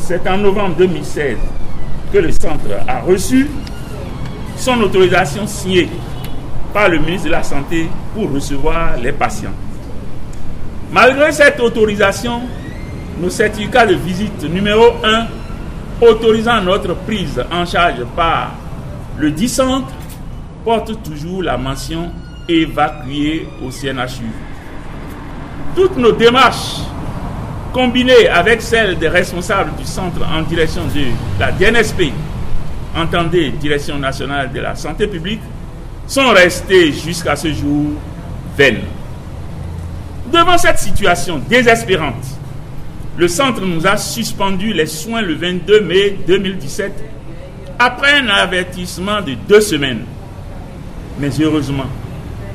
c'est en novembre 2016 que le centre a reçu son autorisation signée par le ministre de la Santé pour recevoir les patients. Malgré cette autorisation, nos certificats de visite numéro 1 autorisant notre prise en charge par le dit centre portent toujours la mention évacuée au CNHU. Toutes nos démarches, combinées avec celles des responsables du centre en direction de la DNSP, entendez Direction nationale de la santé publique, sont restées jusqu'à ce jour vaines. Devant cette situation désespérante, le centre nous a suspendu les soins le 22 mai 2017 après un avertissement de 2 semaines. Mais heureusement,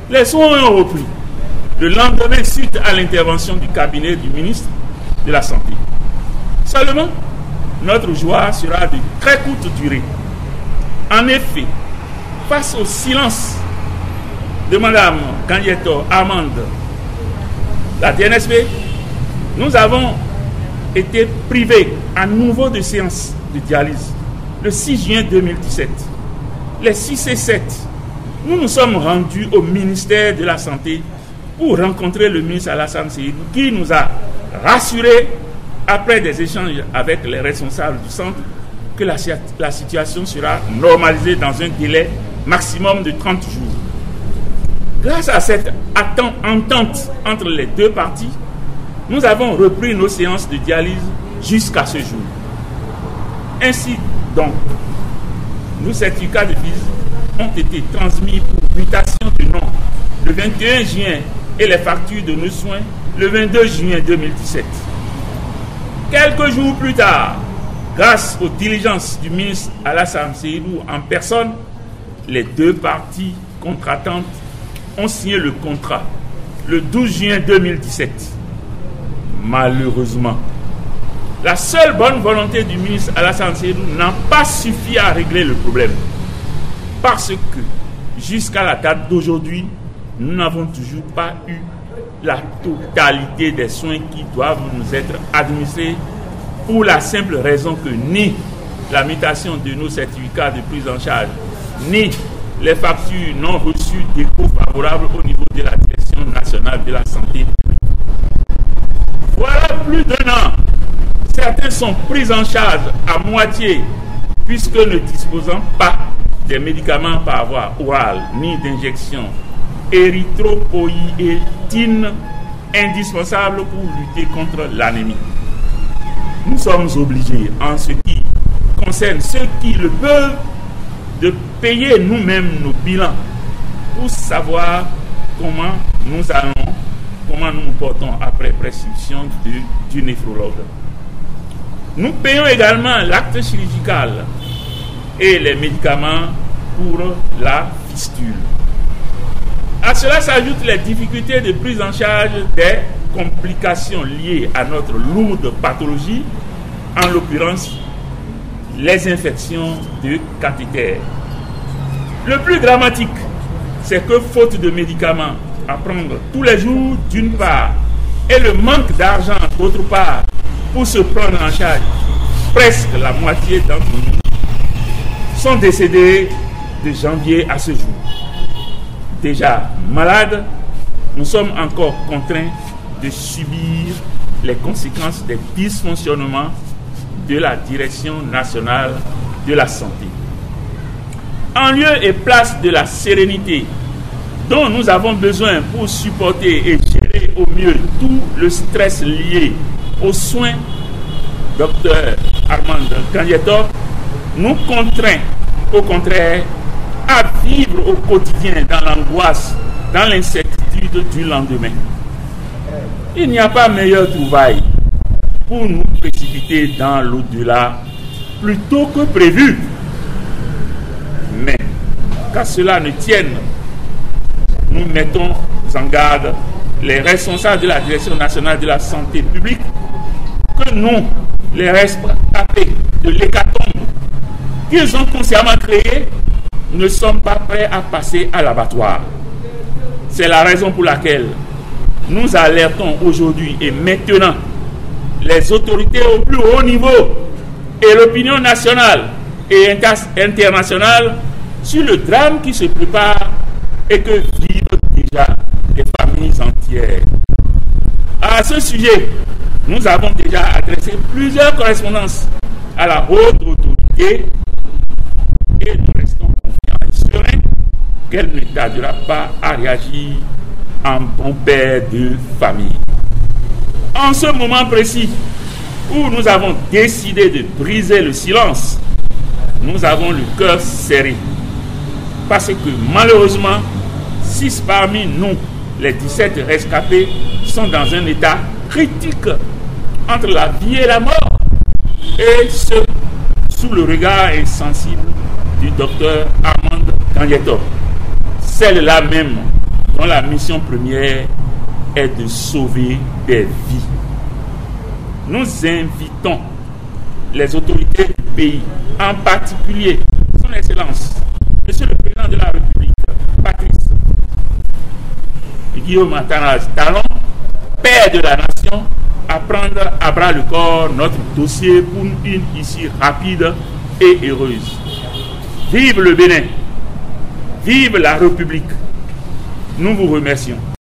les soins ont repris le lendemain suite à l'intervention du cabinet du ministre de la Santé. Seulement, notre joie sera de très courte durée. En effet, face au silence de Mme Kangietor Amande, la DNSP, nous avons été privés à nouveau de séances de dialyse le 6 juin 2017. Les 6 et 7, nous nous sommes rendus au ministère de la Santé pour rencontrer le ministre Alassane Seydou qui nous a rassurés après des échanges avec les responsables du centre que la situation sera normalisée dans un délai maximum de 30 jours. Grâce à cette entente entre les deux parties, nous avons repris nos séances de dialyse jusqu'à ce jour. Ainsi donc, nos certificats de visite ont été transmis pour mutation de nom le 21 juin et les factures de nos soins le 22 juin 2017. Quelques jours plus tard, grâce aux diligences du ministre Alassane Seydou en personne, les deux parties contractantes ont signé le contrat le 12 juin 2017. Malheureusement, la seule bonne volonté du ministre Alassane Seydou n'a pas suffi à régler le problème. Parce que, jusqu'à la date d'aujourd'hui, nous n'avons toujours pas eu la totalité des soins qui doivent nous être administrés pour la simple raison que ni la mutation de nos certificats de prise en charge, ni les factures non reçues d'écho favorables au niveau de la Direction nationale de la santé publique. Voilà plus d'1 an. Certains sont pris en charge à moitié puisque ne disposant pas des médicaments par voie orale ni d'injection érythropoïétine indispensable pour lutter contre l'anémie. Nous sommes obligés, en ce qui concerne ceux qui le peuvent, de payer nous-mêmes nos bilans pour savoir comment nous nous portons après prescription du néphrologue. Nous payons également l'acte chirurgical et les médicaments pour la fistule. À cela s'ajoutent les difficultés de prise en charge des complications liées à notre lourde pathologie, en l'occurrence les infections de cathéter. Le plus dramatique, c'est que faute de médicaments à prendre tous les jours d'une part et le manque d'argent d'autre part pour se prendre en charge, presque la moitié d'entre nous sont décédés de janvier à ce jour. Déjà malades, nous sommes encore contraints de subir les conséquences des dysfonctionnements de la Direction nationale de la santé. En lieu et place de la sérénité dont nous avons besoin pour supporter et gérer au mieux tout le stress lié aux soins, Dr Armande Kangietor nous contraint au contraire à vivre au quotidien dans l'angoisse, dans l'incertitude du lendemain. Il n'y a pas meilleure trouvaille pour nous précipiter dans l'au-delà plus tôt que prévu. Mais qu'à cela ne tienne, nous mettons en garde les responsables de la Direction nationale de la santé publique que nous, les responsables de l'hécatombe qu'ils ont consciemment créé, ne sommes pas prêts à passer à l'abattoir. C'est la raison pour laquelle nous alertons aujourd'hui et maintenant les autorités au plus haut niveau et l'opinion nationale et internationale sur le drame qui se prépare et que vivent déjà les familles entières. À ce sujet, nous avons déjà adressé plusieurs correspondances à la haute autorité et nous restons confiants et sereins qu'elle ne tardera pas à réagir en bon père de famille. En ce moment précis où nous avons décidé de briser le silence, nous avons le cœur serré. Parce que malheureusement, 6 parmi nous, les 17 rescapés, sont dans un état critique entre la vie et la mort. Et ce, sous le regard insensible du docteur Armand Gagneto. Celle-là même dont la mission première est de sauver des vies. Nous invitons les autorités du pays, en particulier son Excellence, Monsieur le Président de la République, Patrice Guillaume Talon, Père de la Nation, à prendre à bras le corps notre dossier pour une issue rapide et heureuse. Vive le Bénin, vive la République. Nous vous remercions.